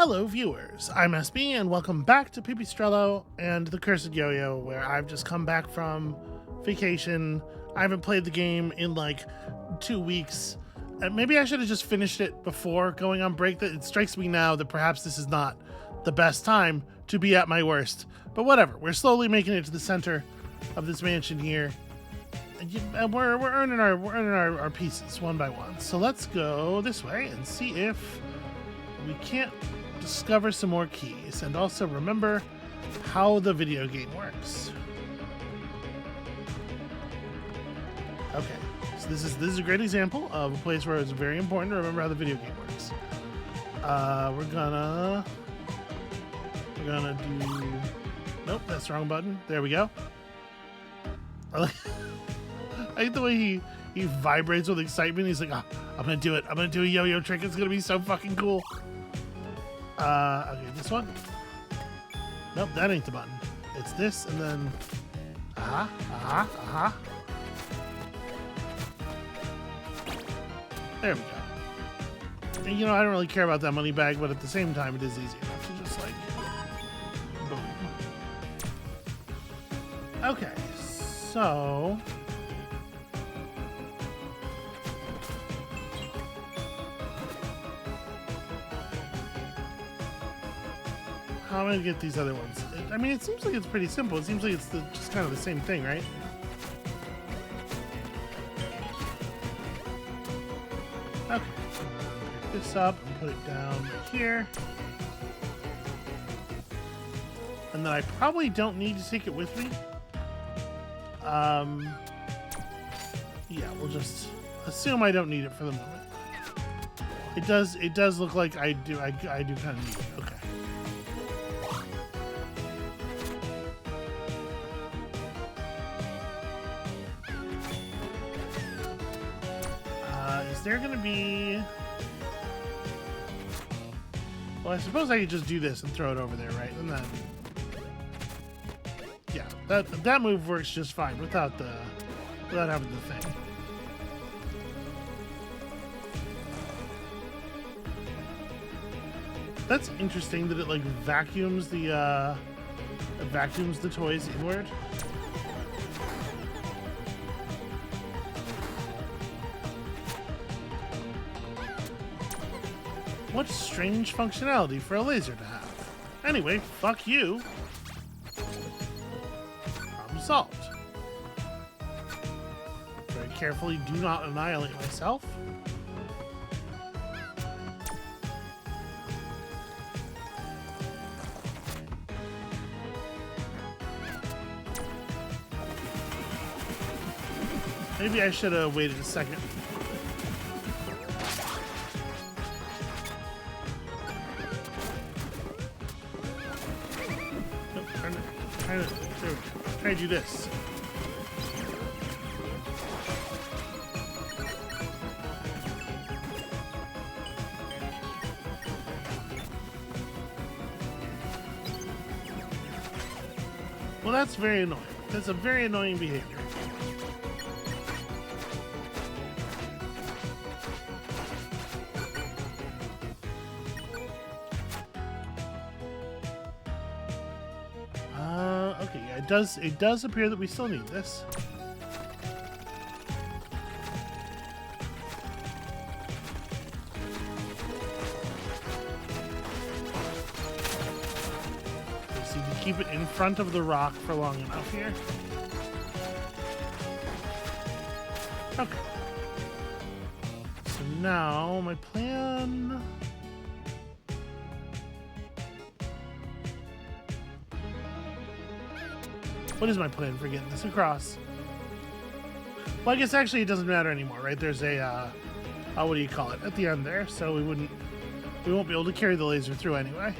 Hello viewers, I'm SB and welcome back to Pipistrello and the Cursed Yo-Yo, where I've just come back from vacation. I haven't played the game in like 2 weeks. Maybe I should have just finished it before going on break. It strikes me now that perhaps this is not the best time to be at my worst. But whatever, we're slowly making it to the center of this mansion here. And we're earning our pieces one by one. So let's go this way and see if we can't discover some more keys and also remember how the video game works. Okay, so this is a great example of a place where it's very important to remember how the video game works. We're gonna do. Nope, that's the wrong button. There we go. I like the way he vibrates with excitement. He's like, oh, I'm gonna do it. I'm gonna do a yo-yo trick. It's gonna be so fucking cool. Okay, this one. Nope, that ain't the button. It's this, and then there we go. And, you know, I don't really care about that money bag, but at the same time, it is easy enough to just like boom. Okay, so. How am I gonna get these other ones? I mean, it seems like it's pretty simple. It seems like it's just kind of the same thing, right? Okay. Pick this up and put it down here. And then I probably don't need to take it with me. Yeah, we'll just assume I don't need it for the moment. It does look like I do kind of need it. Okay. Is there gonna be? Well, I suppose I could just do this and throw it over there, right? And then, yeah, that move works just fine without having the thing. That's interesting that it like vacuums the toys inward. What strange functionality for a laser to have. Anyway, fuck you. Problem solved. Very carefully, do not annihilate myself. Maybe I should have waited a second. Try to do this. Well, that's very annoying. That's a very annoying behavior. Okay, yeah, it does appear that we still need this. Okay, so you can keep it in front of the rock for long enough here. Okay. So now my plan. What is my plan for getting this across? Well, I guess actually it doesn't matter anymore, right? There's a, what do you call it, at the end there, so we won't be able to carry the laser through anyway.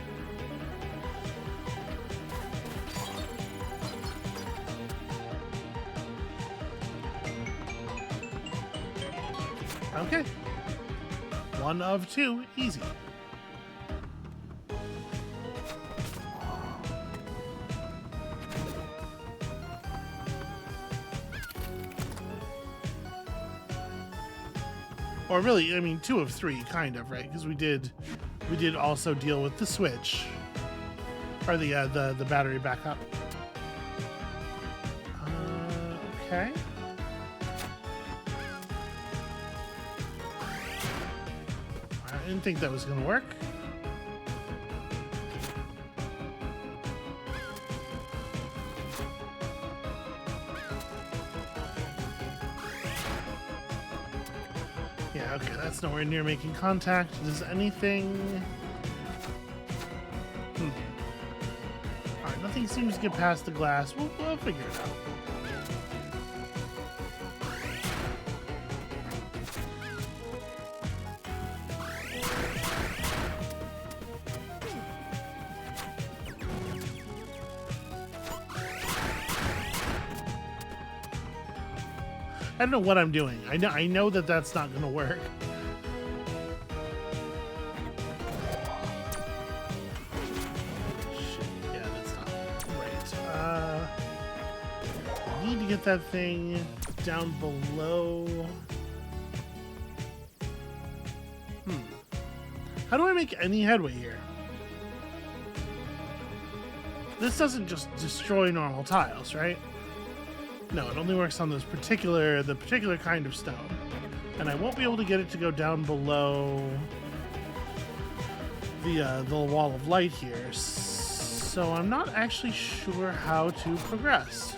Okay. 1 of 2, easy. Or really, I mean, 2 of 3, kind of, right? Because we did we did also deal with the switch, or the battery backup. Okay. I didn't think that was going to work. Yeah, okay, that's nowhere near making contact. Does anything... Alright, nothing seems to get past the glass. We'll figure it out. I don't know what I'm doing. I know that that's not going to work. Shit, yeah, that's not right. I need to get that thing down below. How do I make any headway here? This doesn't just destroy normal tiles, right? No, it only works on the particular kind of stone. And I won't be able to get it to go down below the wall of light here. So I'm not actually sure how to progress.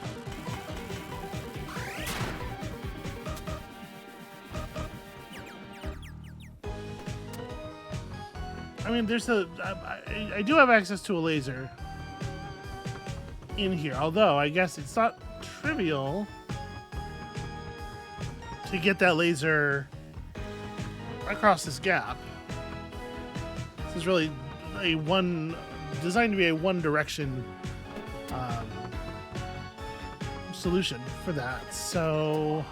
I mean, I do have access to a laser in here, although I guess it's not trivial to get that laser across this gap. This is really designed to be a one direction solution for that. So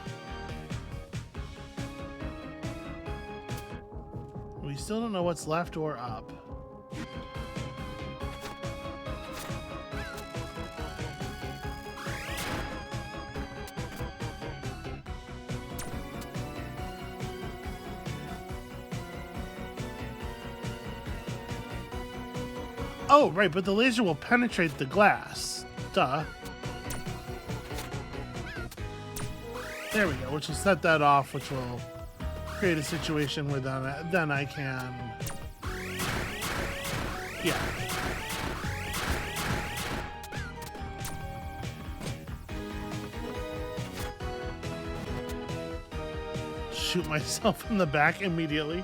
we still don't know what's left or up. Oh, right, but the laser will penetrate the glass. Duh. There we go, which will set that off, which will create a situation where then I can... Yeah. Shoot myself in the back immediately.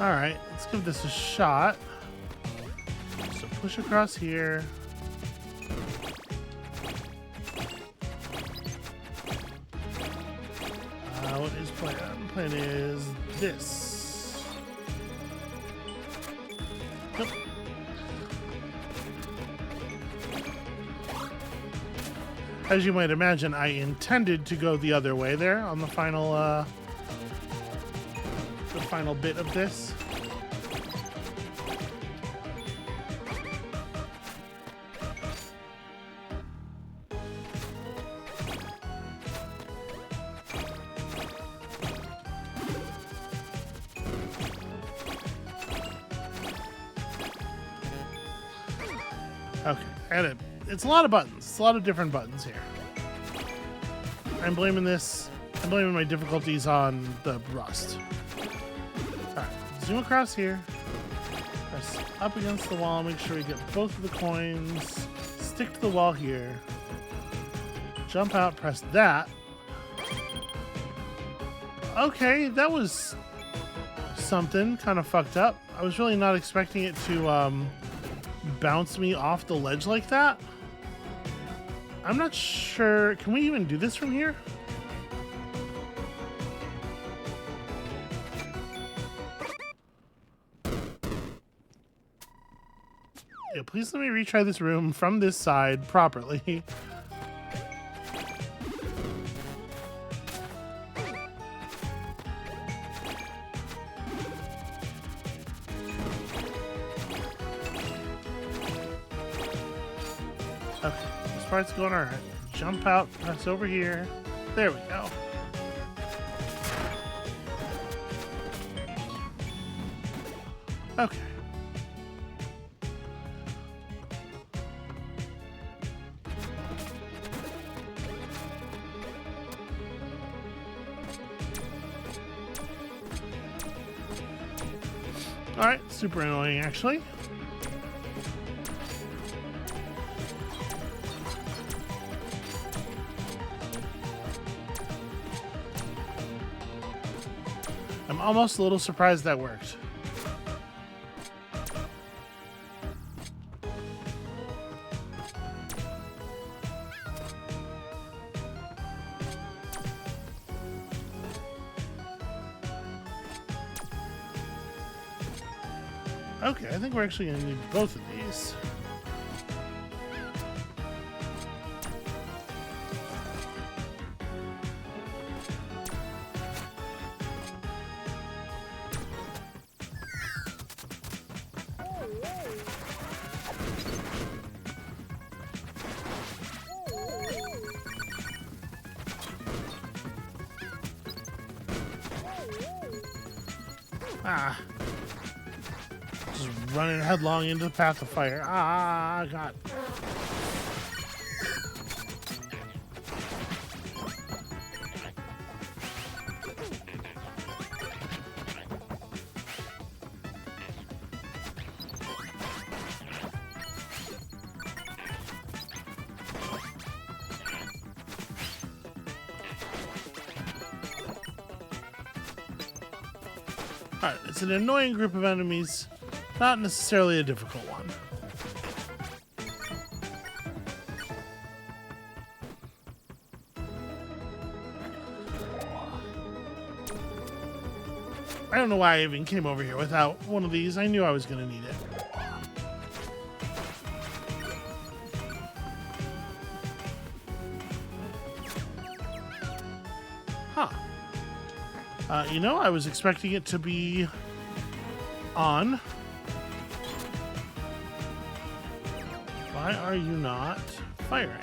Alright, let's give this a shot. So push across here. What is plan? Plan is this. Yep. As you might imagine, I intended to go the other way there on the final bit of this. Okay, and it's a lot of buttons. It's a lot of different buttons here. I'm blaming my difficulties on the rust. Alright, zoom across here. Press up against the wall, make sure we get both of the coins. Stick to the wall here. Jump out, press that. Okay, that was something kind of fucked up. I was really not expecting it to bounce me off the ledge like that. I'm not sure. Can we even do this from here? Yeah, please let me retry this room from this side properly. Okay, this part's going alright. Jump out, press over here. There we go. Okay. Alright, super annoying actually. I'm almost a little surprised that worked. Okay, I think we're actually going to need both of these. Ah. Just running headlong into the path of fire. Ah, God. Alright, it's an annoying group of enemies, not necessarily a difficult one. I don't know why I even came over here without one of these. I knew I was going to need it. Huh. You know, I was expecting it to be on. Why are you not firing?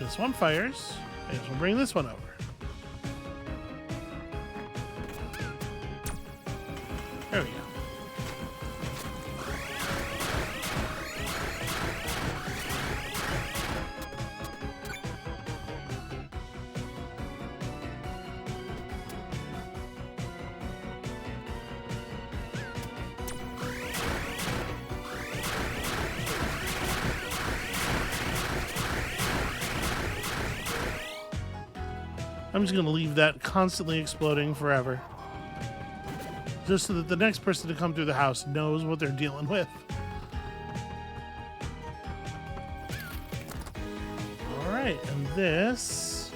This one fires. I guess we'll bring this one over. There we go. I'm just going to leave that constantly exploding forever. Just so that the next person to come through the house knows what they're dealing with. Alright, and this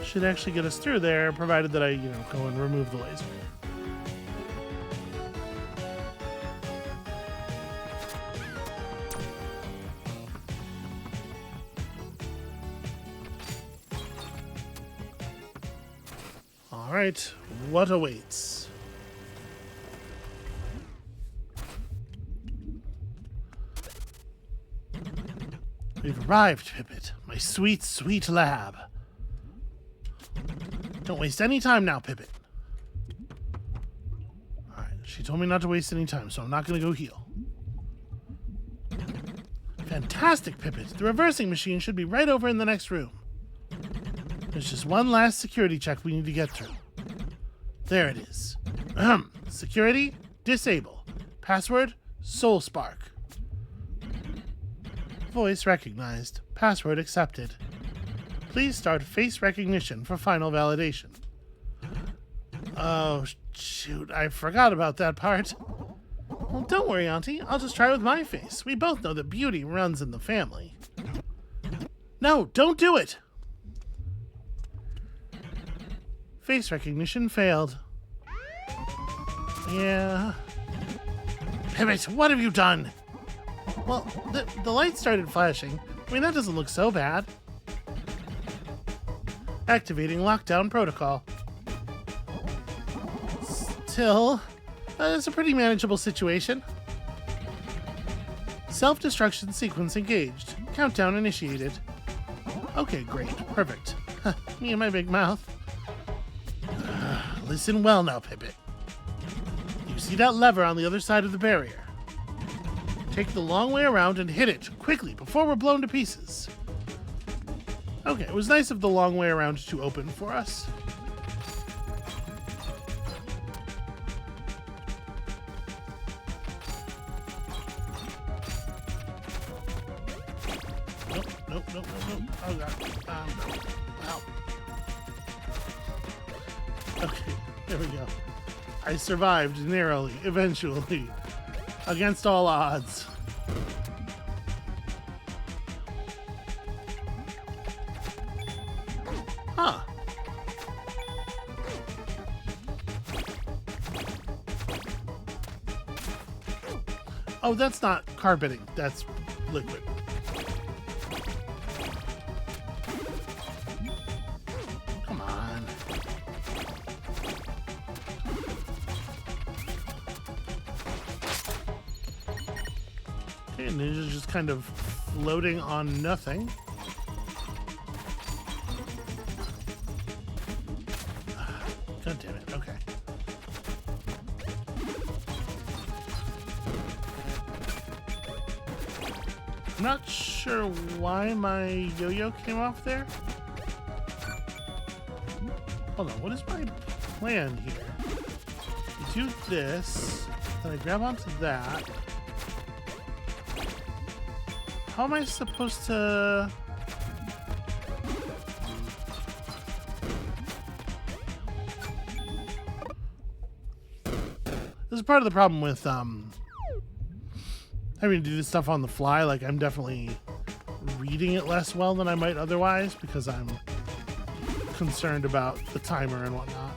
should actually get us through there, provided that I, go and remove the laser. Alright, what awaits? We've arrived, Pippet. My sweet, sweet lab. Don't waste any time now, Pippet. Alright, she told me not to waste any time, so I'm not going to go heal. Fantastic, Pippet. The reversing machine should be right over in the next room. There's just one last security check we need to get through. There it is. Security, disable. Password, Soul Spark. Voice recognized. Password accepted. Please start face recognition for final validation. Oh, shoot. I forgot about that part. Well, don't worry, Auntie. I'll just try with my face. We both know that beauty runs in the family. No, don't do it! Face recognition failed. Yeah. Pippet, what have you done? Well, the light started flashing. I mean, that doesn't look so bad. Activating lockdown protocol. Still, it's a pretty manageable situation. Self-destruction sequence engaged. Countdown initiated. Okay, great. Perfect. Me and my big mouth. Listen well now, Pippet. You see that lever on the other side of the barrier? Take the long way around and hit it quickly before we're blown to pieces. Okay, it was nice of the long way around to open for us. Nope. Oh god. Ow. Okay, there we go. I survived narrowly, eventually, against all odds. Huh. Oh, that's not carpeting, that's liquid. Come on. Okay, Ninja's just kind of floating on nothing. God damn it, okay. I'm not sure why my yo-yo came off there. Hold on, what is my plan here? I do this, then I grab onto that. How am I supposed to... This is part of the problem with having to do this stuff on the fly. Like, I'm definitely reading it less well than I might otherwise because I'm concerned about the timer and whatnot.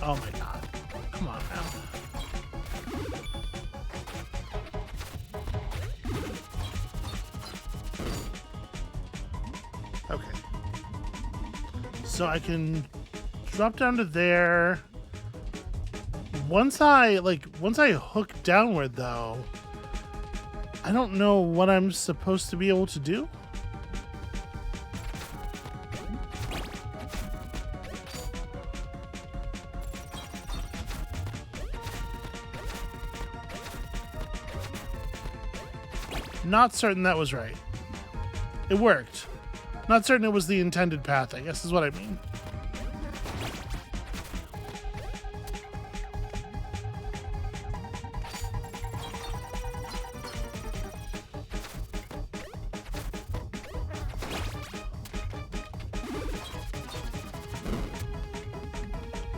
Oh my god. Come on now. Okay. So I can drop down to there. Once I hook downward though, I don't know what I'm supposed to be able to do. Not certain that was right. It worked. Not certain it was the intended path, I guess is what I mean.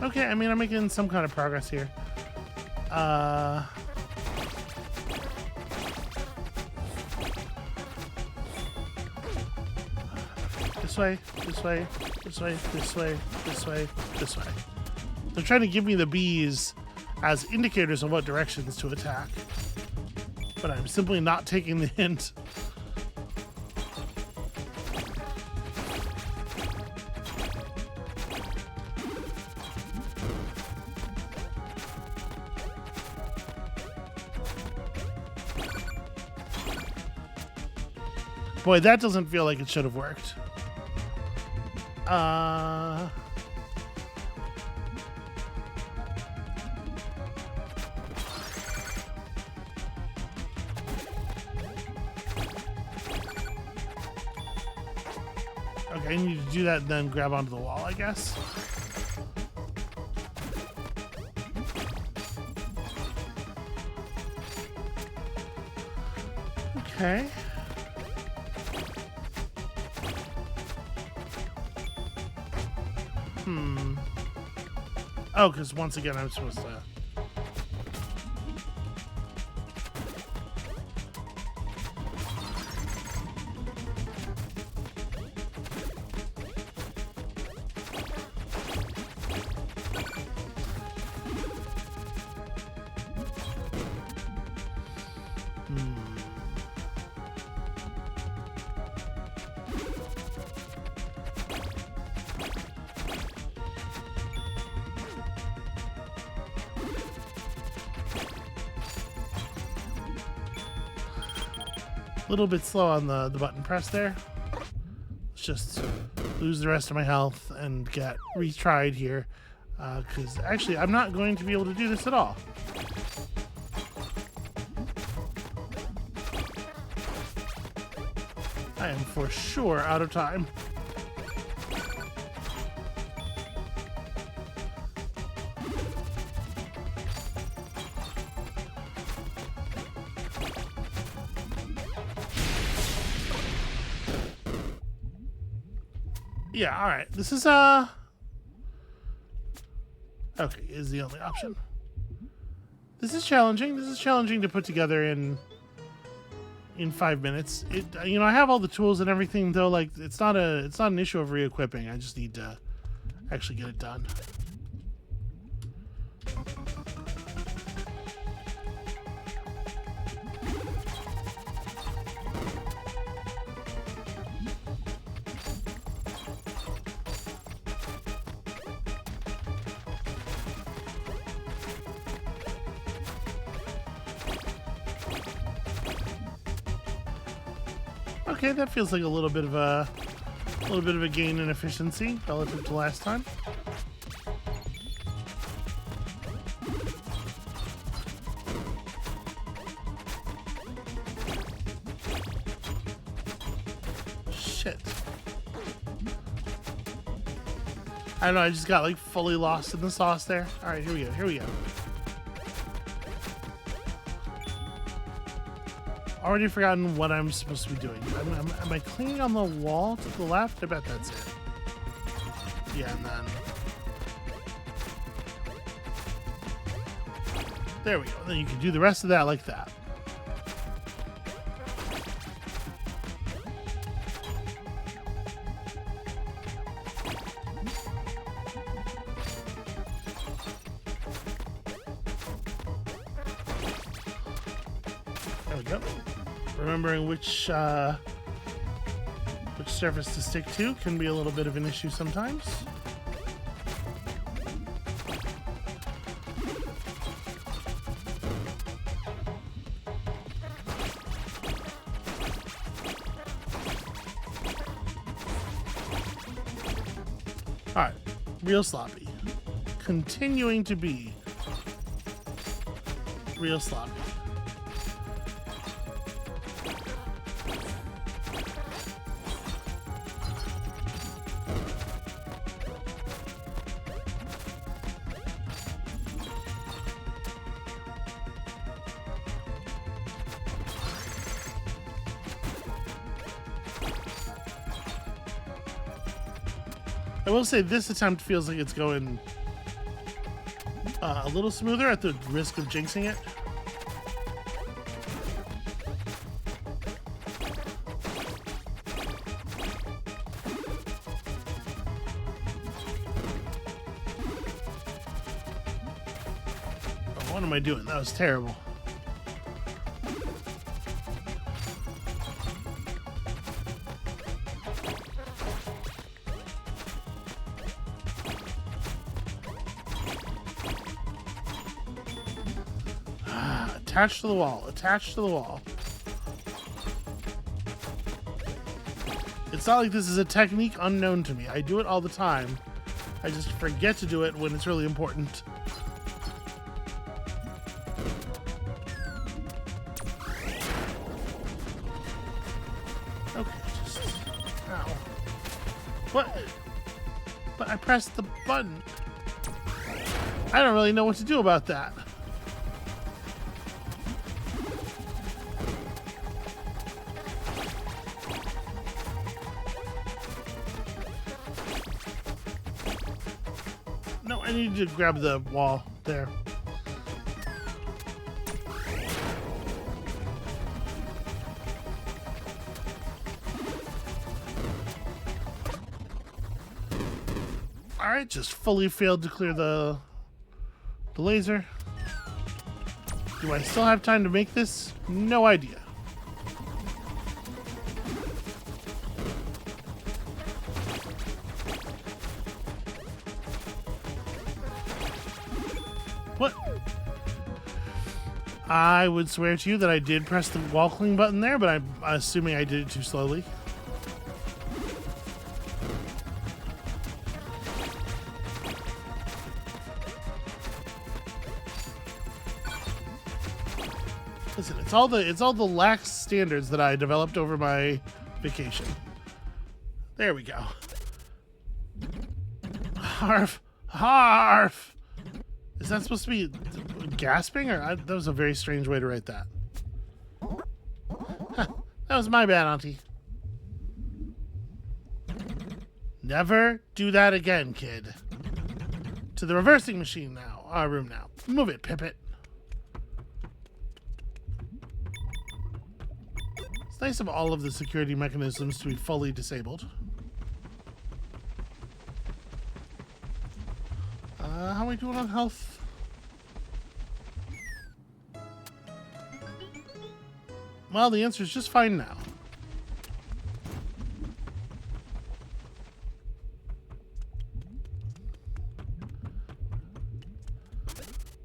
Okay, I mean, I'm making some kind of progress here. This way, this way, this way, this way, this way, this way. They're trying to give me the bees as indicators of what directions to attack. But I'm simply not taking the hint. Boy, that doesn't feel like it should have worked. Okay, I need to do that and then grab onto the wall, I guess. Okay. Oh, because once again, I'm supposed to... A little bit slow on the button press there. Let's just lose the rest of my health and get retried here. Because actually, I'm not going to be able to do this at all. I am for sure out of time. Yeah, alright. This is, okay, is the only option. This is challenging. This is challenging to put together in 5 minutes. You know, I have all the tools and everything, though. Like, it's not an issue of re-equipping. I just need to actually get it done. Okay, that feels like a little bit of a gain in efficiency relative to last time. Shit. I don't know, I just got like fully lost in the sauce there. Alright, here we go, here we go. Already forgotten what I'm supposed to be doing. Am I cleaning on the wall to the left? I bet that's it. Yeah, and then... there we go. Then you can do the rest of that like that. There we go. Remembering which surface to stick to can be a little bit of an issue sometimes. Alright, real sloppy. Continuing to be real sloppy. I will say this attempt feels like it's going a little smoother at the risk of jinxing it. Oh, what am I doing? That was terrible. Attached to the wall. Attached to the wall. It's not like this is a technique unknown to me. I do it all the time. I just forget to do it when it's really important. Okay, just... ow. What? But I pressed the button. I don't really know what to do about that. No, I need to grab the wall there. Alright, just fully failed to clear the laser. Do I still have time to make this? No idea. What? I would swear to you that I did press the wall clean button there, but I'm assuming I did it too slowly. Listen, it's all the lax standards that I developed over my vacation. There we go. Harf, harf. Is that supposed to be gasping, or that was a very strange way to write that? Huh, that was my bad, Auntie. Never do that again, kid. To the reversing machine now. Our room now. Move it, Pippet. It's nice of all of the security mechanisms to be fully disabled. How are we doing on health? Well, the answer is just fine now.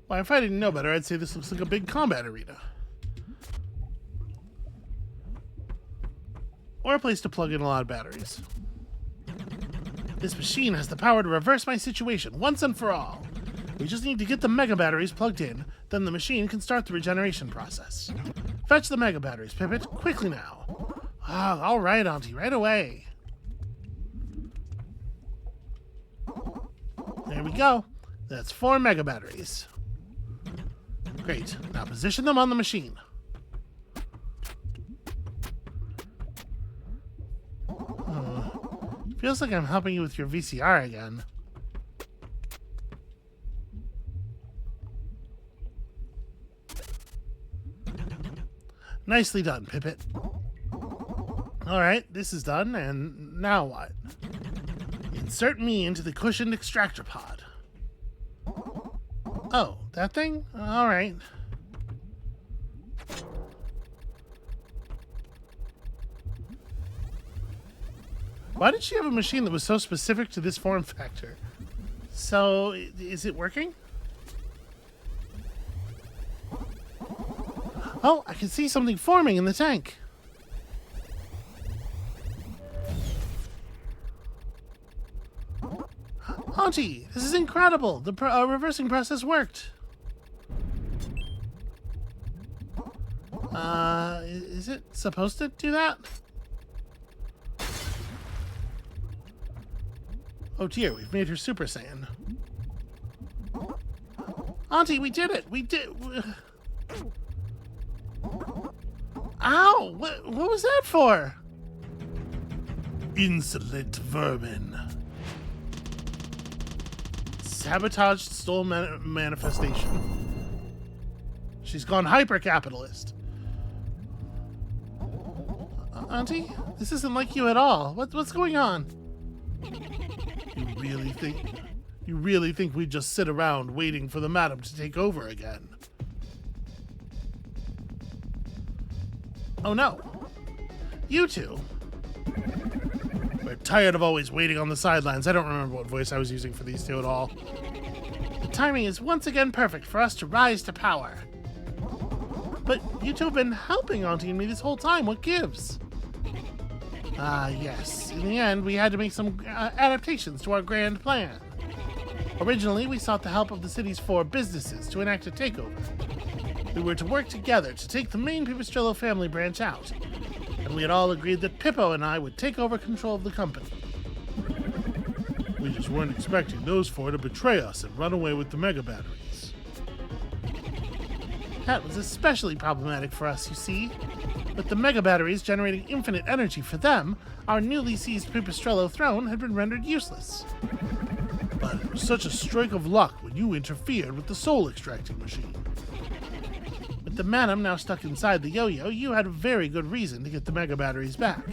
Well, if I didn't know better, I'd say this looks like a big combat arena. Or a place to plug in a lot of batteries. This machine has the power to reverse my situation once and for all. We just need to get the mega batteries plugged in, then the machine can start the regeneration process. Fetch the mega batteries, Pippet, quickly now. Ah, all right, Auntie, right away. There we go. That's 4 mega batteries. Great. Now position them on the machine. Feels like I'm helping you with your VCR again. Nicely done, Pippet. Alright, this is done, and now what? Insert me into the cushioned extractor pod. Oh, that thing? Alright. Why did she have a machine that was so specific to this form factor? So, is it working? Oh, I can see something forming in the tank. Auntie, this is incredible. The reversing process worked. Is it supposed to do that? Oh dear, we've made her Super Saiyan. Auntie, we did it! We did... Ow! What was that for? Insolent vermin. Sabotaged stole manifestation. She's gone hyper-capitalist. Auntie, this isn't like you at all. What's going on? You really think we just sit around waiting for the madam to take over again? Oh no. You two. We're tired of always waiting on the sidelines. I don't remember what voice I was using for these two at all. The timing is once again perfect for us to rise to power. But you two have been helping Auntie and me this whole time. What gives? Yes. In the end, we had to make some adaptations to our grand plan. Originally, we sought the help of the city's 4 businesses to enact a takeover. We were to work together to take the main Pipistrello family branch out, and we had all agreed that Pippo and I would take over control of the company. We just weren't expecting those 4 to betray us and run away with the mega batteries. That was especially problematic for us, you see. With the mega batteries generating infinite energy for them, our newly seized Pipistrello throne had been rendered useless. But it was such a stroke of luck when you interfered with the soul extracting machine. With the madam now stuck inside the Yo-Yo, you had a very good reason to get the mega batteries back.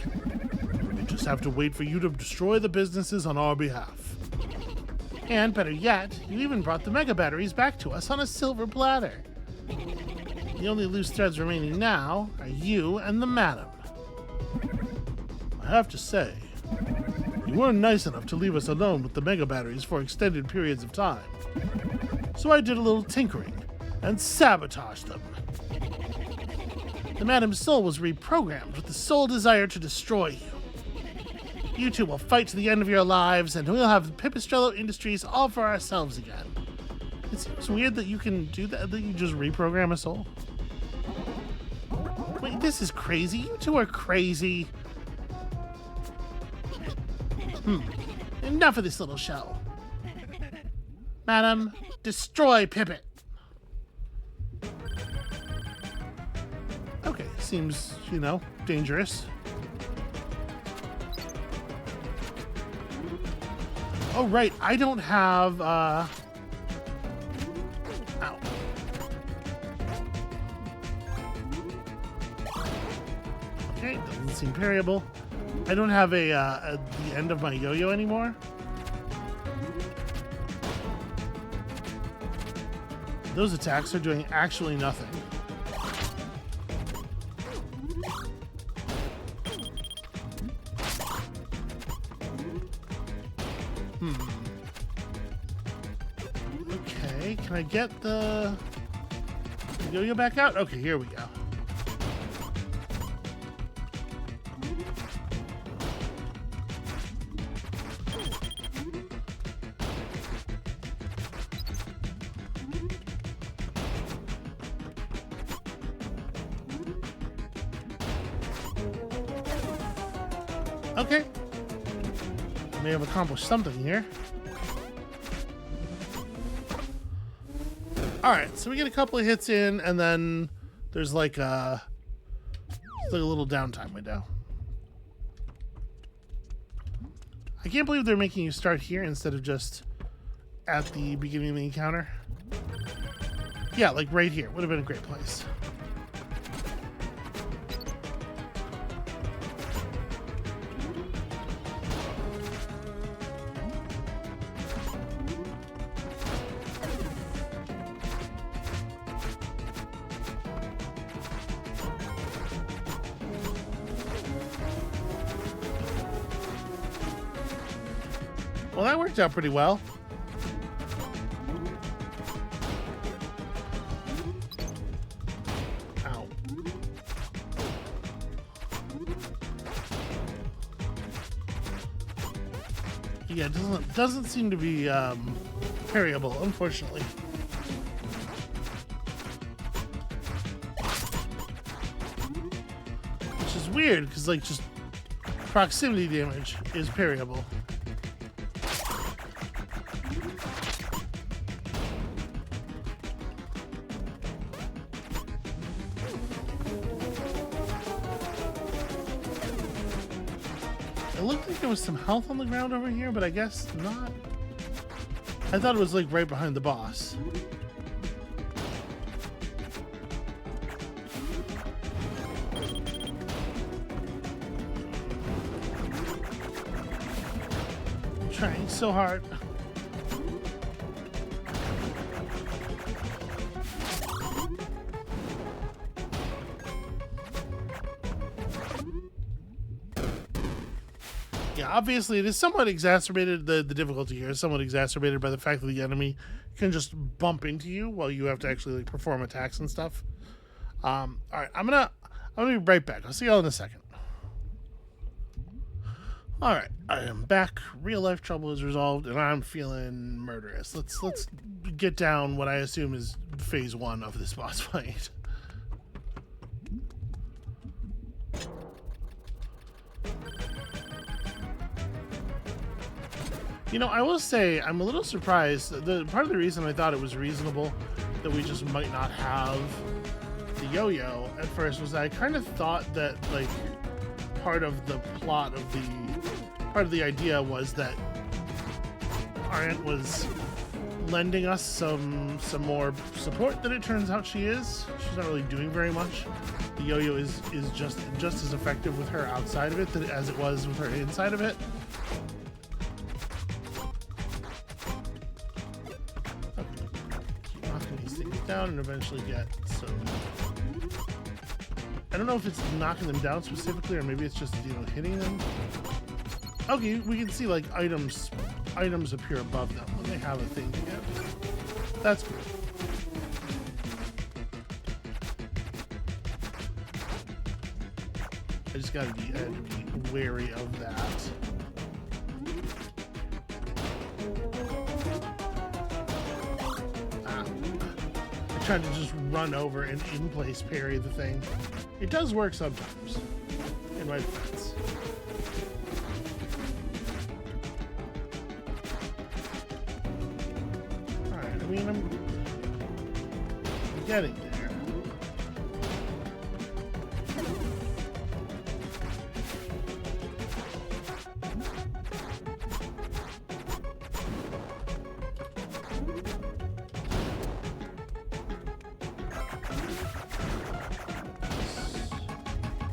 We just have to wait for you to destroy the businesses on our behalf. And better yet, you even brought the mega batteries back to us on a silver platter. The only loose threads remaining now are you and the madam. I have to say, you weren't nice enough to leave us alone with the mega batteries for extended periods of time. So I did a little tinkering and sabotaged them. The madam's soul was reprogrammed with the sole desire to destroy you. You two will fight to the end of your lives, and we'll have Pipistrello Industries all for ourselves again. It seems weird that you can do that you just reprogram a soul. Wait, this is crazy. You two are crazy. Enough of this little show. Madam, destroy Pippet. Okay, seems, you know, dangerous. Oh, right, I don't have, ow. Okay, doesn't seem parryable. I don't have the end of my yo-yo anymore. Those attacks are doing actually nothing. Okay, can I get the yo-yo back out? Okay, here we go. Okay. I may have accomplished something here. Alright, so we get a couple of hits in, and then there's like a little downtime window. I can't believe they're making you start here instead of just at the beginning of the encounter. Yeah, like right here. Would have been a great place. Well, that worked out pretty well. Ow. Yeah, it doesn't seem to be parryable, unfortunately. Which is weird, because like just proximity damage is parryable. It looked like there was some health on the ground over here, but I guess not. I thought it was like right behind the boss. I'm trying so hard. Yeah, obviously it is somewhat exacerbated, the difficulty here is somewhat exacerbated by the fact that the enemy can just bump into you while you have to actually like perform attacks and stuff. Alright, I'm gonna be right back. I'll see y'all in a second. Alright, I am back. Real life trouble is resolved and I'm feeling murderous. Let's get down what I assume is phase 1 of this boss fight. You know, I will say I'm a little surprised. Part of the reason I thought it was reasonable that we just might not have the yo-yo at first was that I kind of thought that like part of the idea was that our aunt was lending us some more support than it turns out she is. She's not really doing very much. The yo-yo is just as effective with her outside of it as it was with her inside of it. Down and eventually get some. I don't know if it's knocking them down specifically or maybe it's just, you know, hitting them. Okay, we can see like items appear above them when they have a thing to get. That's good. I just gotta be wary of that. Tried to just run over and in-place parry the thing. It does work sometimes, in my defense. Alright, I mean, I'm getting there.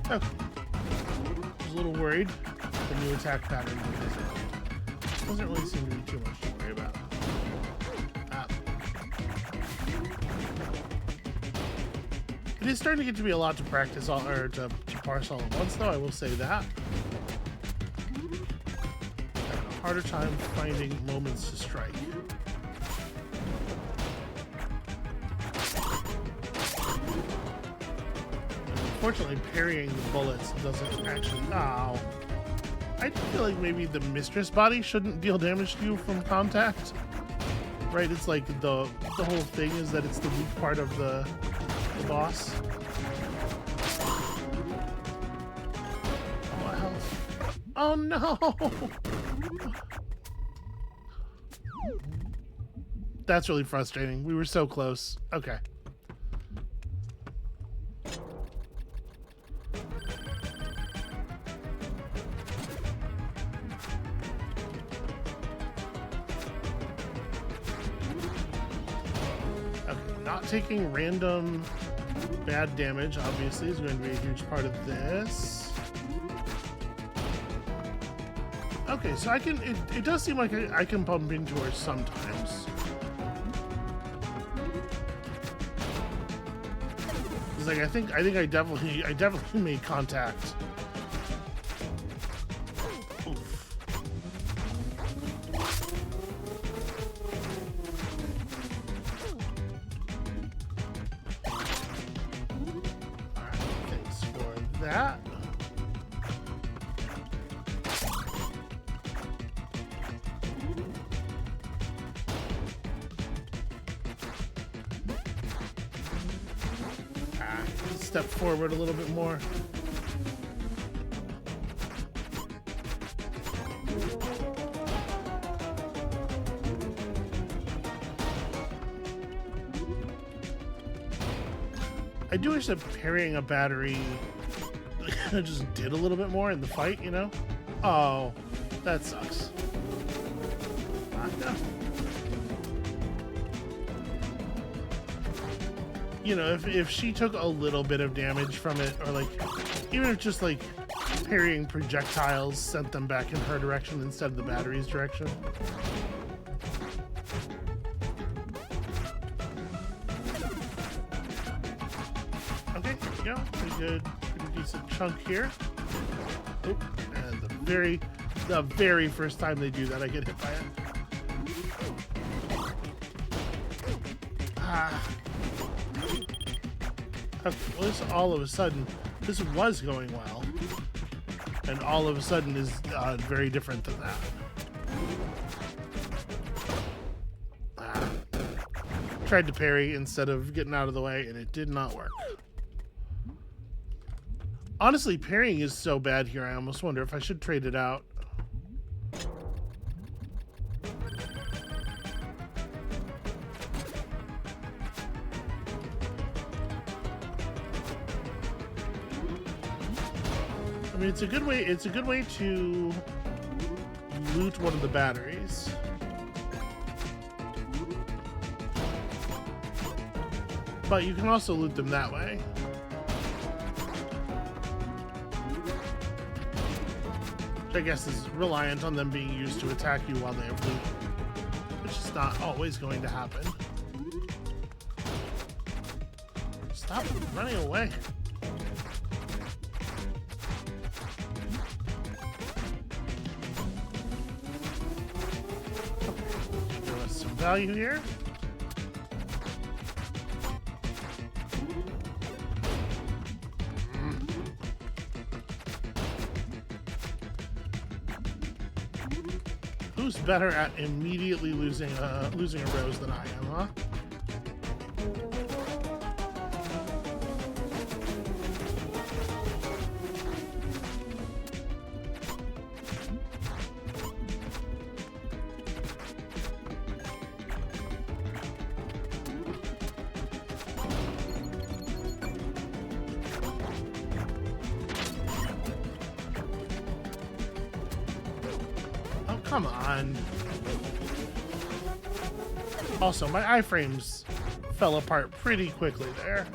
Okay. I was a little worried. The new attack pattern doesn't really seem to be too much to worry about. It is starting to get to be a lot to practice all, or to parse all at once, though. I will say that. I have a harder time finding moments to strike. Unfortunately, parrying the bullets doesn't actually. Ow. I feel like maybe the mistress body shouldn't deal damage to you from contact. Right? It's like the whole thing is that it's the weak part of the boss. Oh, health. Oh no! That's really frustrating. We were so close. Okay. Taking random bad damage obviously is going to be a huge part of this. Okay, so I can it does seem like I can bump into her sometimes. It's like I think I definitely made contact. That. Step forward a little bit more. I do wish that parrying a battery just did a little bit more in the fight, you know? Oh, that sucks. No. You know, if she took a little bit of damage from it, or like, even if just like parrying projectiles sent them back in her direction instead of the battery's direction. Okay, here we go. Pretty good. Decent chunk here. Oop, and the very first time they do that, I get hit by it. Okay, well, this all of a sudden, this was going well, and all of a sudden is very different than that. Tried to parry instead of getting out of the way, and it did not work. Honestly, parrying is so bad here, I almost wonder if I should trade it out. I mean, it's a good way to loot one of the batteries. But you can also loot them that way. I guess is reliant on them being used to attack you while they have loot, which is not always going to happen. Stop running away. Okay. Give us some value here. Who's better at immediately losing a rose than I am, huh? Come on. Also, my iframes fell apart pretty quickly there.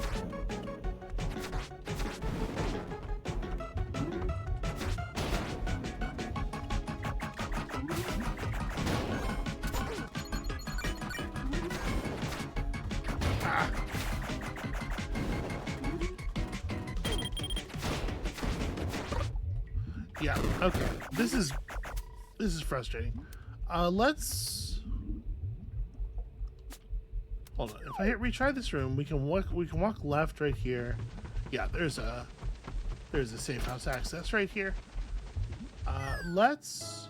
Yeah, okay. This is frustrating. Let's hold on. If I hit retry this room, we can walk left right here. Yeah, there's a safe house access right here. Let's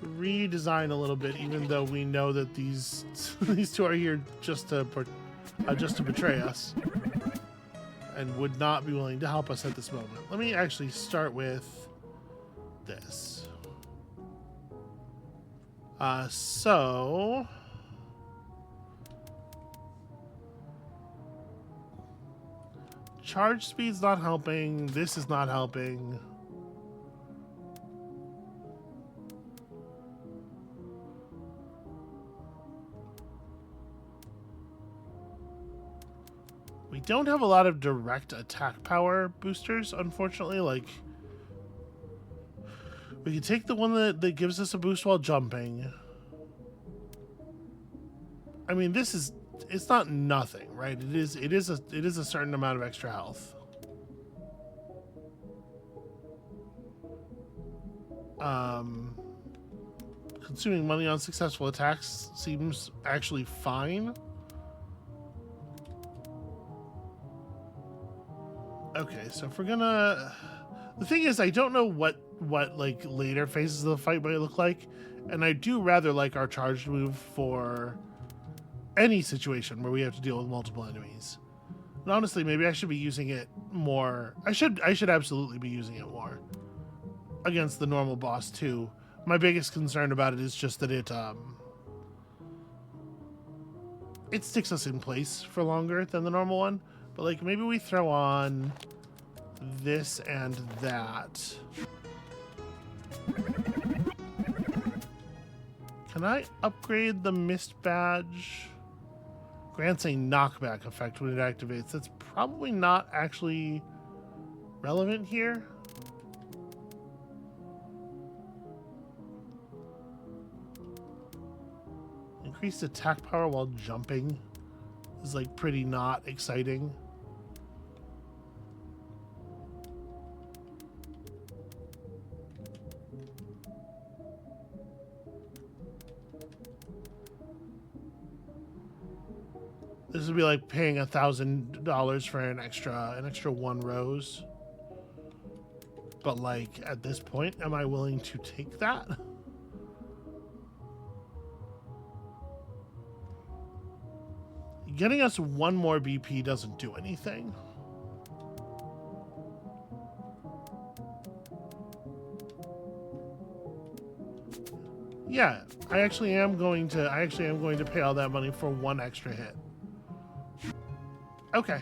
redesign a little bit, even though we know that these two are here just to betray us and would not be willing to help us at this moment. Let me actually start with this. So charge speed's not helping. This is not helping. We don't have a lot of direct attack power boosters, unfortunately. Like, we can take the one that gives us a boost while jumping. I mean, it's not nothing, right? It is a certain amount of extra health. Consuming money on successful attacks seems actually fine. Okay, so if we're gonna... The thing is, I don't know what like later phases of the fight might look like, and I do rather like our charged move for any situation where we have to deal with multiple enemies. And honestly, maybe I should be using it more. I should absolutely be using it more against the normal boss too. My biggest concern about it is just that it sticks us in place for longer than the normal one. But like, maybe we throw on this and that. Can I upgrade the mist badge? Grants a knockback effect when it activates. That's probably not actually relevant here. Increased attack power while jumping is like pretty not exciting. This would be like paying $1,000 for an extra 1 rose. But like, at this point, am I willing to take that? Getting us 1 more BP doesn't do anything. Yeah, I actually am going to pay all that money for 1 extra hit. Okay.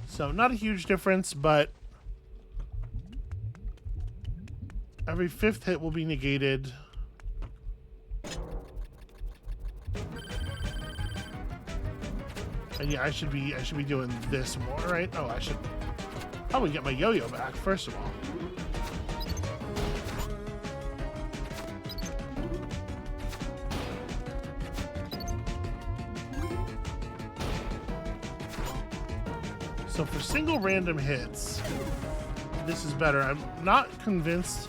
So not a huge difference, but every 5th hit will be negated. And yeah, I should be doing this more, right? Oh, I should probably get my yo-yo back first of all. So for single random hits, this is better. I'm not convinced.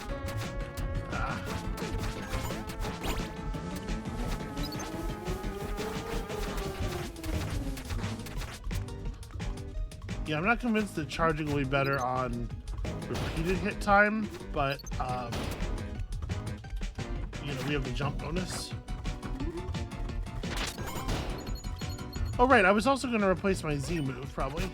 Yeah, I'm not convinced that charging will be better on repeated hit time, but you know, we have the jump bonus. Oh right, I was also going to replace my Z move, probably.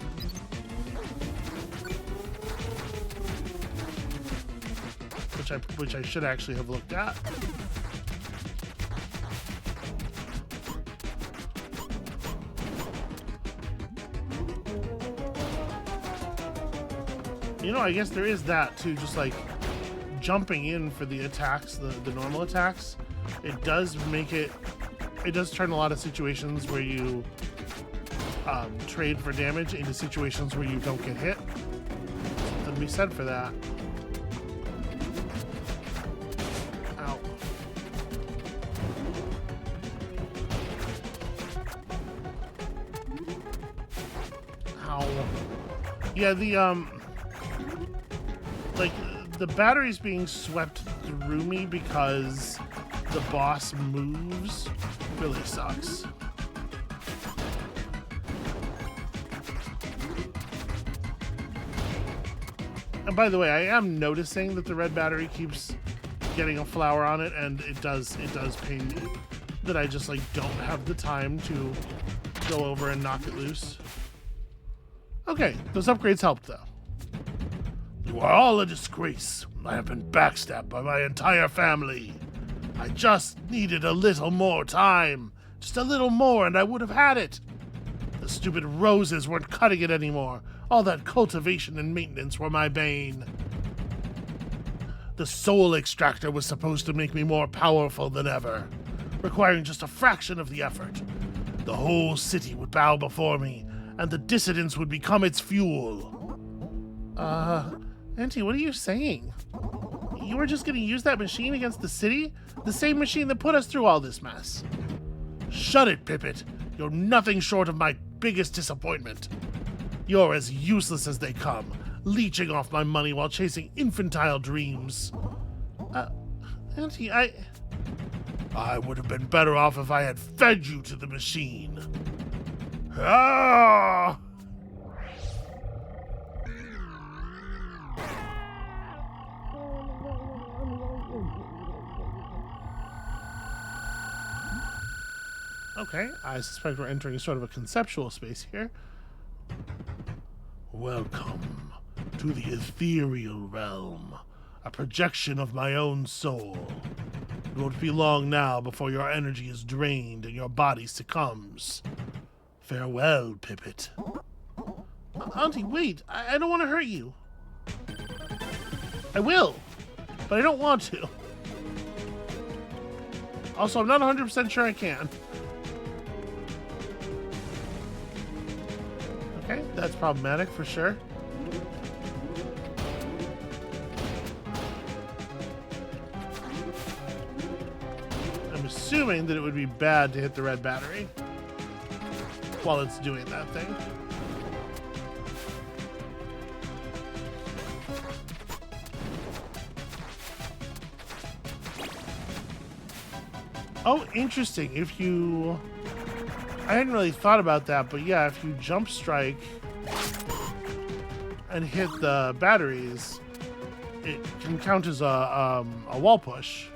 Which I should actually have looked at. You know, I guess there is that too, just like jumping in for the attacks, the normal attacks. It does turn a lot of situations where you trade for damage into situations where you don't get hit. Something to be said for that. Ow. Ow. Yeah, the battery's being swept through me because the boss moves really sucks. And by the way, I am noticing that the red battery keeps getting a flower on it, and it does pain me that I just like don't have the time to go over and knock it loose. Okay, those upgrades helped though. You are all a disgrace. I have been backstabbed by my entire family. I just needed a little more time. Just a little more and I would have had it. The stupid roses weren't cutting it anymore. All that cultivation and maintenance were my bane. The soul extractor was supposed to make me more powerful than ever, requiring just a fraction of the effort. The whole city would bow before me, and the dissidents would become its fuel. Auntie, what are you saying? You were just gonna use that machine against the city? The same machine that put us through all this mess. Shut it, Pippet. You're nothing short of my biggest disappointment. You're as useless as they come, leeching off my money while chasing infantile dreams. Auntie, I would have been better off if I had fed you to the machine. Ah! Okay, I suspect we're entering sort of a conceptual space here. Welcome to the ethereal realm, a projection of my own soul. It won't be long now before your energy is drained and your body succumbs. Farewell, Pippet. Auntie, wait. I don't want to hurt you. I will, but I don't want to. Also, I'm not 100% sure I can. Okay, that's problematic for sure. I'm assuming that it would be bad to hit the red battery while it's doing that thing. Oh, interesting. If you... I hadn't really thought about that, but yeah, if you jump strike and hit the batteries, it can count as a wall push.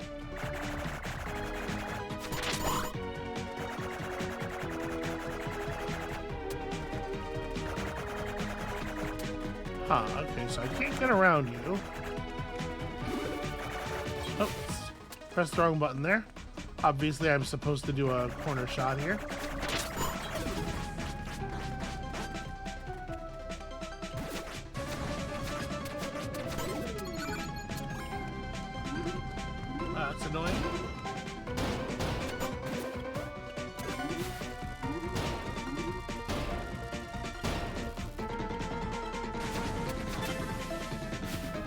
Huh, okay, so I can't get around you. Oh, press the wrong button there. Obviously, I'm supposed to do a corner shot here. That's annoying.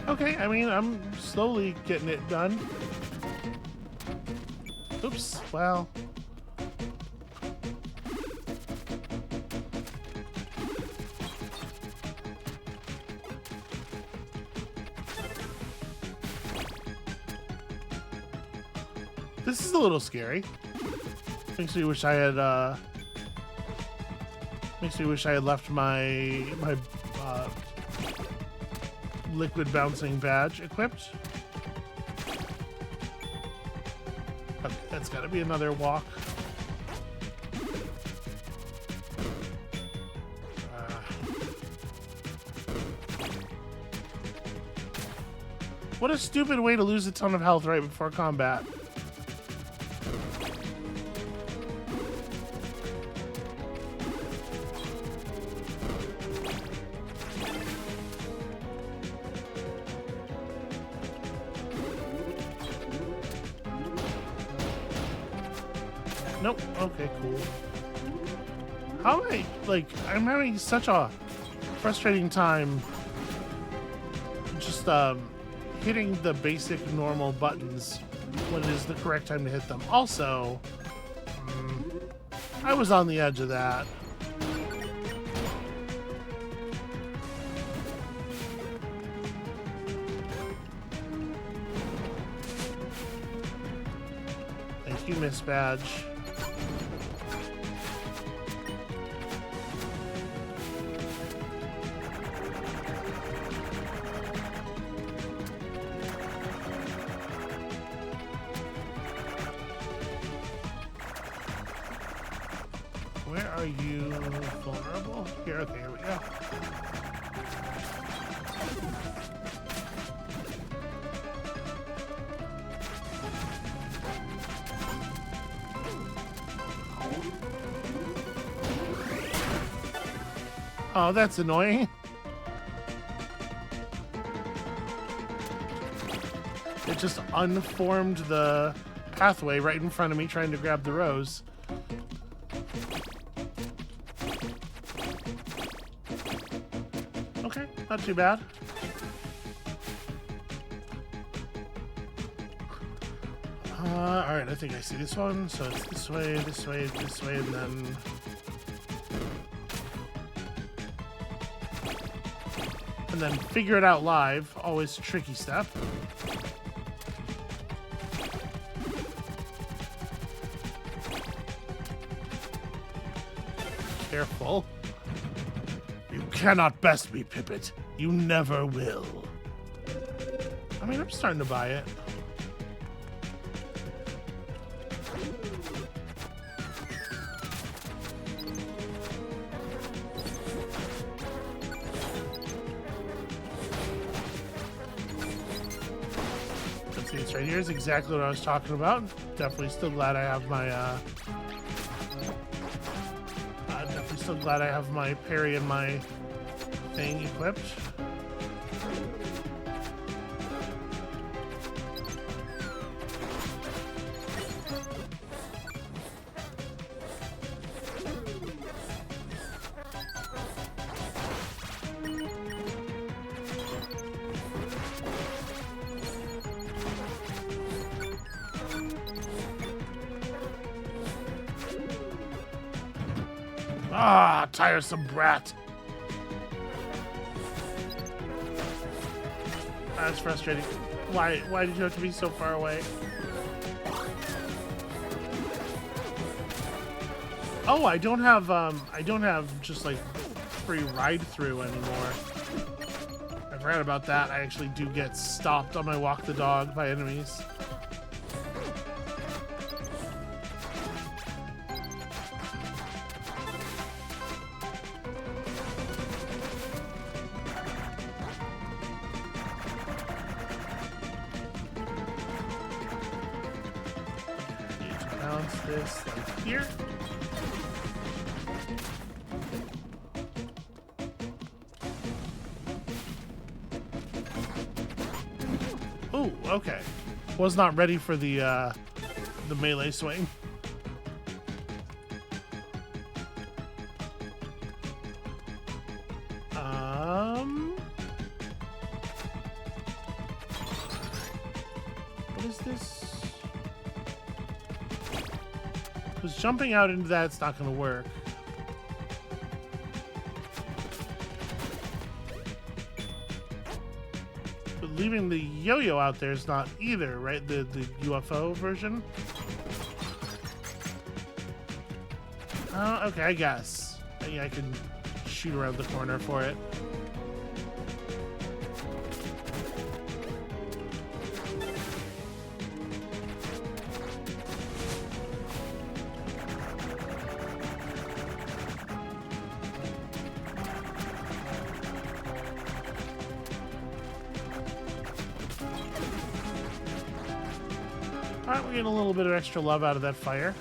Okay, I mean, I'm slowly getting it done. Oops, well. This is a little scary. Makes me wish I had left my liquid bouncing badge equipped. Okay, that's got to be another walk. What a stupid way to lose a ton of health right before combat. Nope. Okay, cool. How am I, like, I'm having such a frustrating time just hitting the basic normal buttons when it is the correct time to hit them. Also, I was on the edge of that. Thank you, Miss Badge. Where are you vulnerable? Here, okay, here we go. Oh, that's annoying. It just unformed the pathway right in front of me trying to grab the rose. Okay, not too bad. Alright, I think I see this one. So it's this way, this way, this way, and then... And then figure it out live. Always a tricky step. Careful. You cannot best me, Pippet. You never will. I mean, I'm starting to buy it. See, it's right here is exactly what I was talking about. Definitely still glad I have my definitely still glad I have my parry and my thing equipped. Ah, tiresome brat. That's frustrating. Why did you have to be so far away? Oh, I don't have just like free ride through anymore. I forgot about that. I actually do get stopped on my walk the dog by enemies. This like here. Oh, okay. Was not ready for the melee swing. What is this? Because jumping out into that's not going to work. But leaving the yo-yo out there is not either, right? The UFO version? Okay, I guess. I can shoot around the corner for it. Alright, we're getting a little bit of extra love out of that fire.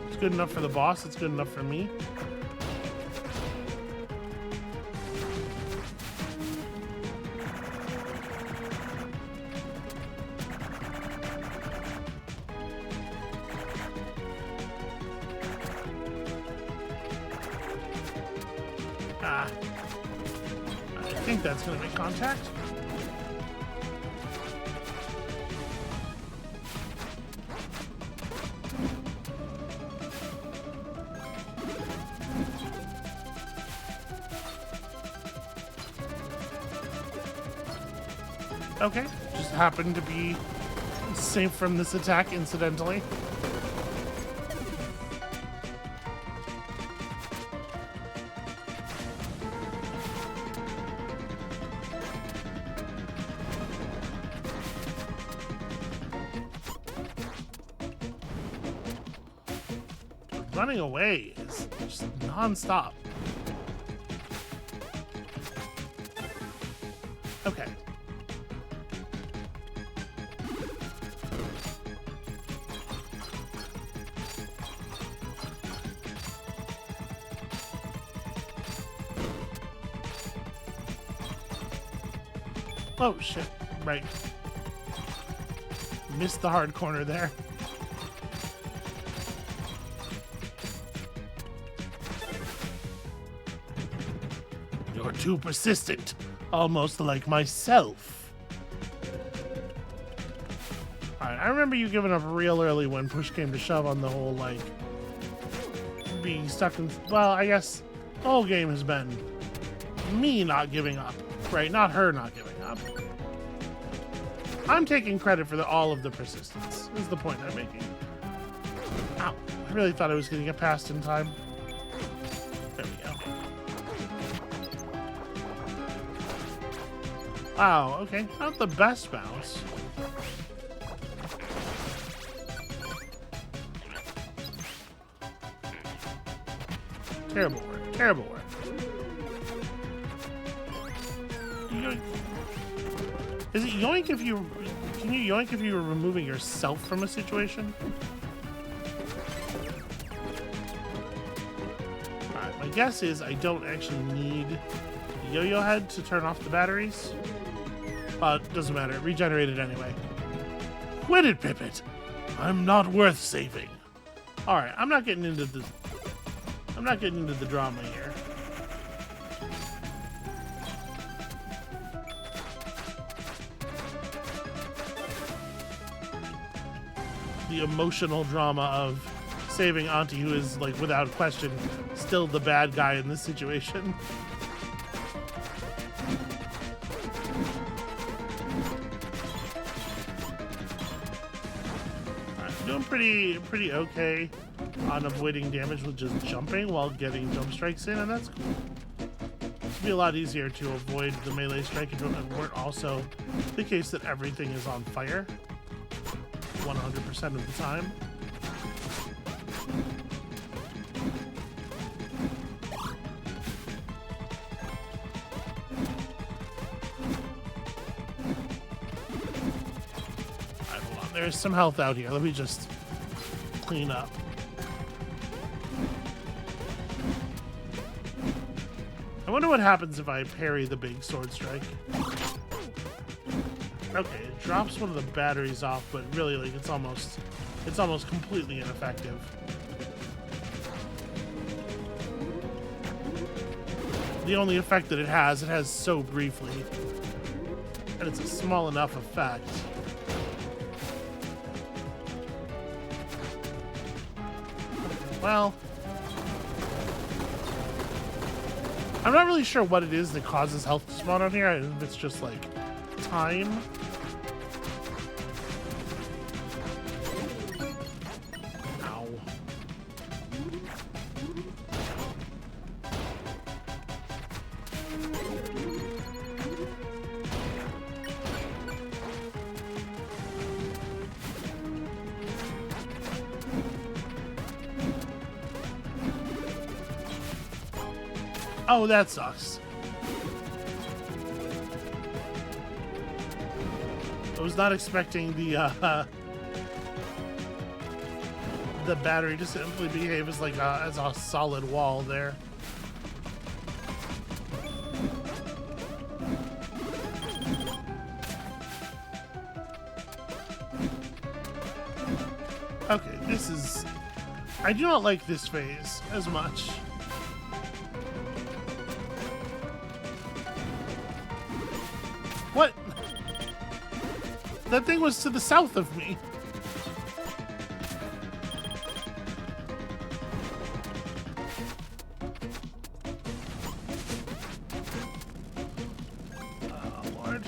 It's good enough for the boss, it's good enough for me. think that's going to make contact. Okay, just happened to be safe from this attack incidentally. Running away is just non-stop. Okay. Oh shit, right. Missed the hard corner there. You're too persistent, almost like myself. Alright, I remember you giving up real early when push came to shove on the whole, like, being stuck in... Well, I guess the whole game has been me not giving up, right? Not her not giving up. I'm taking credit for all of the persistence, is the point I'm making. Ow, I really thought I was going to get past in time. There we go. Wow, okay, not the best bounce. Terrible work, terrible work. Yoink. Is it yoink if you... Can you yoink if you were removing yourself from a situation? Alright, my guess is I don't actually need the yo-yo head to turn off the batteries. But doesn't matter, it regenerated anyway. Quit it, Pippet! I'm not worth saving. Alright, I'm not getting into the drama here. The emotional drama of saving Auntie, who is, like, without question, still the bad guy in this situation. Alright, doing pretty okay on avoiding damage with just jumping while getting jump strikes in, and that's cool. It'd be a lot easier to avoid the melee strike if it weren't also the case that everything is on fire 100% of the time. Alright, hold on. There's some health out here. Let me just clean up. I wonder what happens if I parry the big sword strike. Okay, it drops one of the batteries off, but really, like, it's almost completely ineffective. The only effect that it has so briefly, and it's a small enough effect. Well, I'm not really sure what it is that causes health to spawn on here. I don't know if it's just, like, time. Ow. Oh, that sucks. I was not expecting the battery to simply behave as like as a solid wall there. Okay, this is... I do not like this phase as much. That thing was to the south of me. Oh, Lord.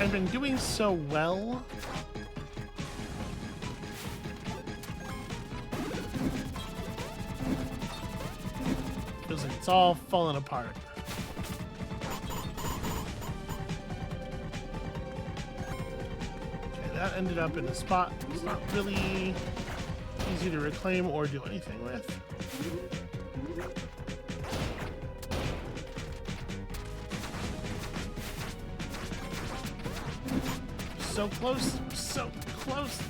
I've been doing so well. Feels like it's all falling apart. Okay, that ended up in a spot it's not really easy to reclaim or do anything with. So close, so close.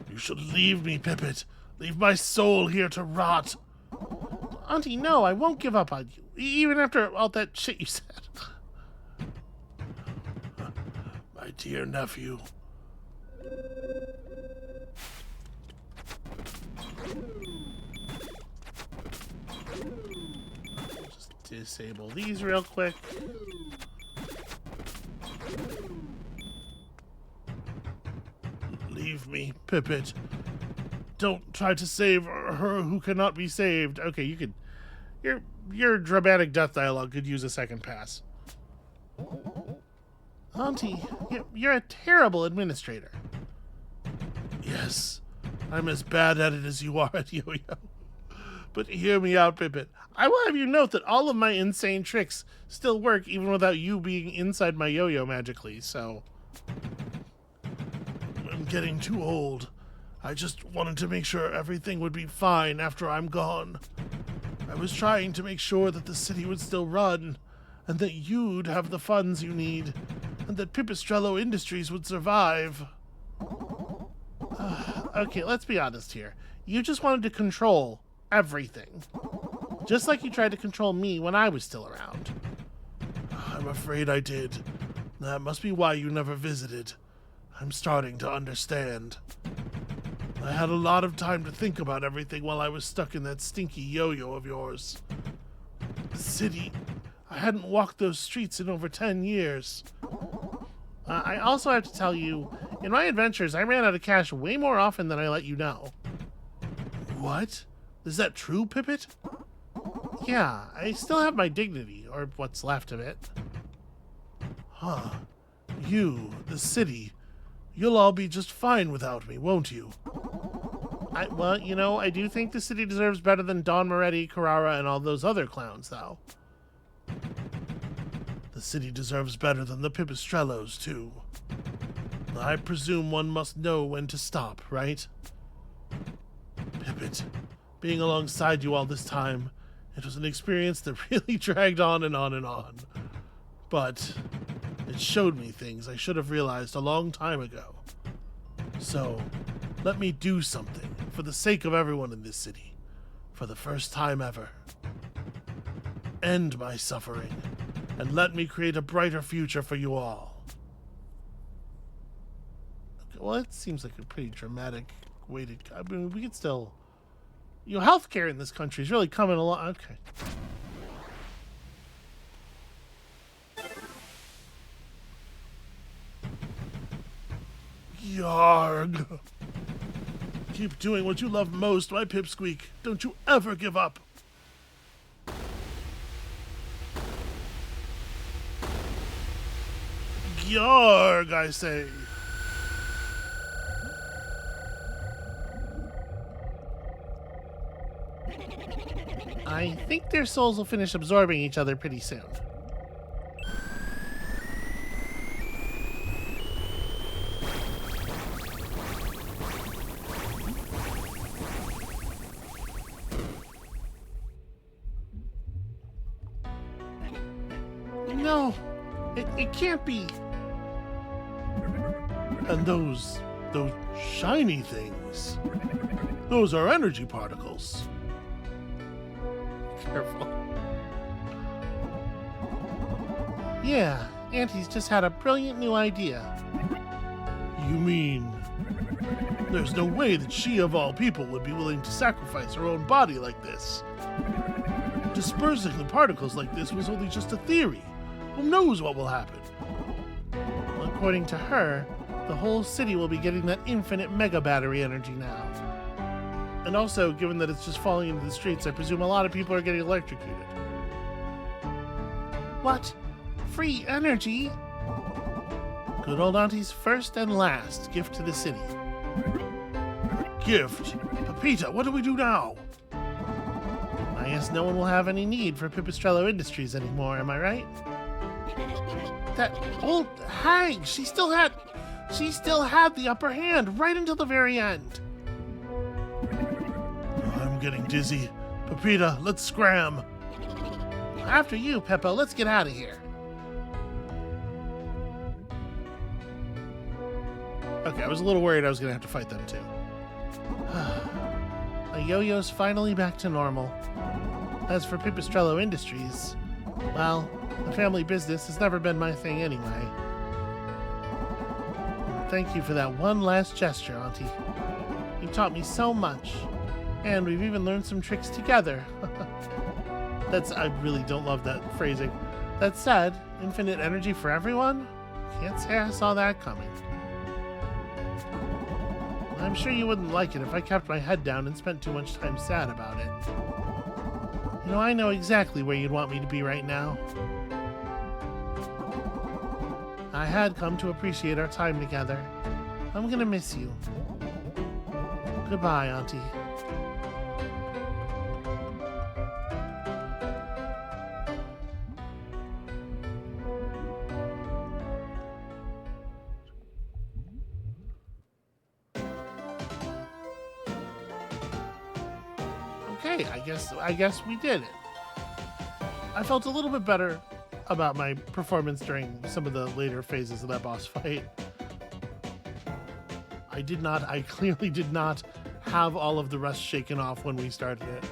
You should leave me, Pippet. Leave my soul here to rot. Auntie, no, I won't give up on you, even after all that shit you said. My dear nephew. Just disable these real quick. Leave me, Pippet. Don't try to save her who cannot be saved. Okay, you could... Your dramatic death dialogue could use a second pass. Auntie, you're a terrible administrator. Yes, I'm as bad at it as you are at Yoyo. But hear me out, Pippet. I will have you note that all of my insane tricks still work even without you being inside my yo-yo magically, so... I'm getting too old. I just wanted to make sure everything would be fine after I'm gone. I was trying to make sure that the city would still run, and that you'd have the funds you need, and that Pipistrello Industries would survive. Okay, let's be honest here. You just wanted to control everything. Just like you tried to control me when I was still around. I'm afraid I did. That must be why you never visited. I'm starting to understand. I had a lot of time to think about everything while I was stuck in that stinky yo-yo of yours. The city... I hadn't walked those streets in over 10 years. I also have to tell you, in my adventures, I ran out of cash way more often than I let you know. What? Is that true, Pippet? Yeah, I still have my dignity, or what's left of it. Huh. You, the city, you'll all be just fine without me, won't you? Well, you know, I do think the city deserves better than Don Moretti, Carrara, and all those other clowns, though. The city deserves better than the Pipistrellos, too. I presume one must know when to stop, right? Pippet, being alongside you all this time, it was an experience that really dragged on and on and on. But it showed me things I should have realized a long time ago. So, let me do something for the sake of everyone in this city, for the first time ever. End my suffering, and let me create a brighter future for you all. Okay, well, it seems like a pretty dramatic way to... I mean, we could still... You know, healthcare in this country is really coming along. Okay. Yarg. Keep doing what you love most, my pipsqueak. Don't you ever give up. Yarg, I say. I think their souls will finish absorbing each other pretty soon. No, it can't be. And those shiny things, those are energy particles. Careful. Yeah, Auntie's just had a brilliant new idea. You mean There's no way that she, of all people, would be willing to sacrifice her own body like this. Dispersing the particles like this was only just a theory. Who knows what will happen? Well, according to her, the whole city will be getting that infinite mega battery energy now. And also, given that it's just falling into the streets, I presume a lot of people are getting electrocuted. What? Free energy? Good old Auntie's first and last gift to the city. Gift? Pepita, what do we do now? I guess no one will have any need for Pipistrello Industries anymore, am I right? That old hag, she still had the upper hand right until the very end. I'm getting dizzy. Pepita, let's scram. After you, Peppo, let's get out of here. Okay, I was a little worried I was going to have to fight them too. A Yoyo's finally back to normal. As for Pipistrello Industries, well, the family business has never been my thing anyway. Thank you for that one last gesture, Auntie. You taught me so much, and we've even learned some tricks together. I really don't love that phrasing. That said, infinite energy for everyone? Can't say I saw that coming. I'm sure you wouldn't like it if I kept my head down and spent too much time sad about it. You know, I know exactly where you'd want me to be right now. I had come to appreciate our time together. I'm gonna miss you. Goodbye, Auntie. Okay, I guess we did it. I felt a little bit better about my performance during some of the later phases of that boss fight. I clearly did not have all of the rust shaken off when we started it.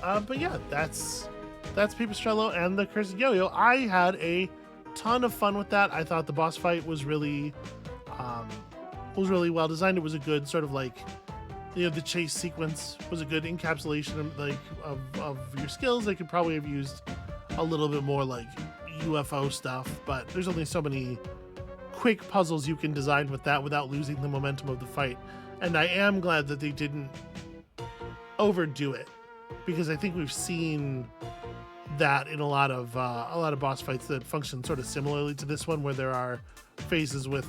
But yeah, that's Pipistrello and the Cursed Yo-Yo. I had a ton of fun with that. I thought the boss fight was really well designed. It was a good sort of like, you know, the chase sequence was a good encapsulation of your skills. They could probably have used a little bit more like UFO stuff, but there's only so many quick puzzles you can design with that without losing the momentum of the fight. And I am glad that they didn't overdo it, because I think we've seen that in a lot of boss fights that function sort of similarly to this one, where there are phases with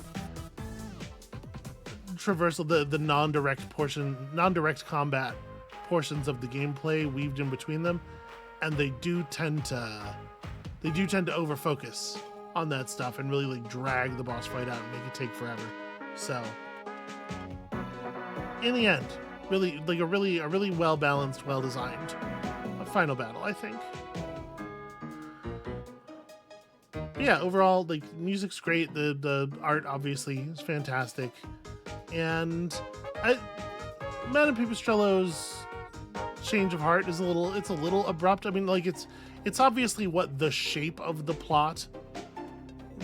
traversal, the non-direct combat portions of the gameplay weaved in between them, and they do tend to over focus on that stuff and really like drag the boss fight out and make it take forever. So in the end, really like a really well balanced, well designed final battle, I think. But yeah, overall, like, music's great. The art obviously is fantastic, and Madame Pipistrello's change of heart is a little abrupt. I mean, like, it's obviously what the shape of the plot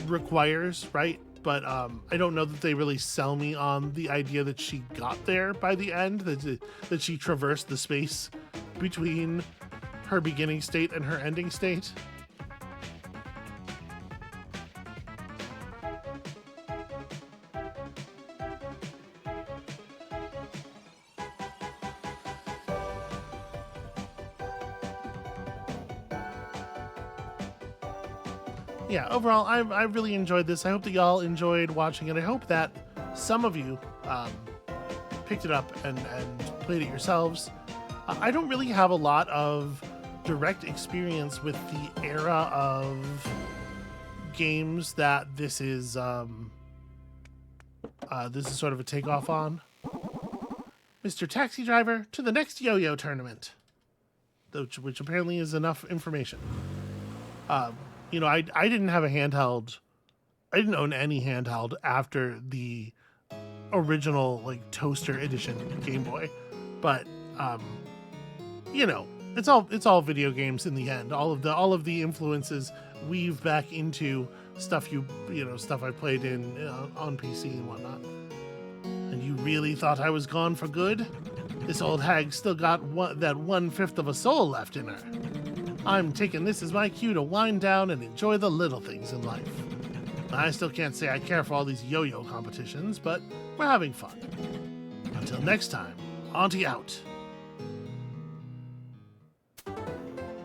requires, right? But I don't know that they really sell me on the idea that she got there by the end, that she traversed the space between her beginning state and her ending state. Yeah, overall, I really enjoyed this. I hope that y'all enjoyed watching it. I hope that some of you picked it up and played it yourselves. I don't really have a lot of direct experience with the era of games that this is sort of a takeoff on. Mr. Taxi Driver, to the next Yo-Yo tournament, which apparently is enough information. You know, I didn't have a handheld. I didn't own any handheld after the original, like, toaster edition Game Boy. But, you know, it's all video games in the end. All of the influences weave back into stuff stuff I played in on PC and whatnot. And you really thought I was gone for good? This old hag still got that 1/5 of a soul left in her. I'm taking this as my cue to wind down and enjoy the little things in life. I still can't say I care for all these yo-yo competitions, but we're having fun. Until next time, Auntie out.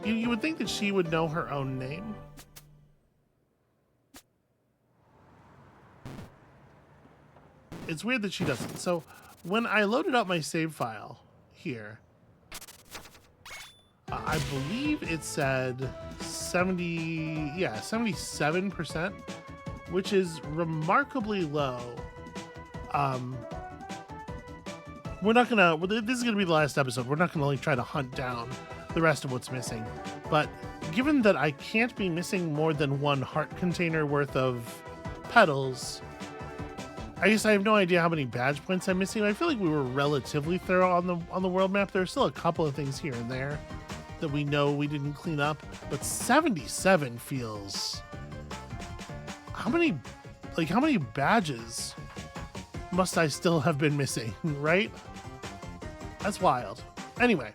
You would think that she would know her own name. It's weird that she doesn't. So when I loaded up my save file here, I believe it said 77%, which is remarkably low. We're not gonna, this is gonna be the last episode. We're not gonna like try to hunt down the rest of what's missing. But given that I can't be missing more than one heart container worth of petals, I guess I have no idea how many badge points I'm missing. I feel like we were relatively thorough on the world map. There's still a couple of things here and there that we know we didn't clean up, but 77 feels... How many badges must I still have been missing, right? That's wild. Anyway,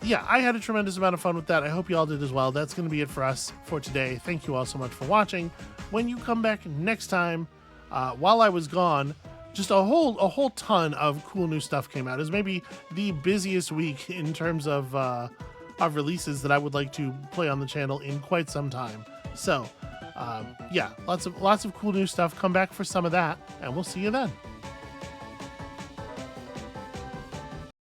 yeah, I had a tremendous amount of fun with that. I hope you all did as well. That's going to be it for us for today. Thank you all so much for watching. When you come back next time, while I was gone, just a whole ton of cool new stuff came out. It was maybe the busiest week in terms of releases that I would like to play on the channel in quite some time. So, yeah, lots of cool new stuff. Come back for some of that, and we'll see you then.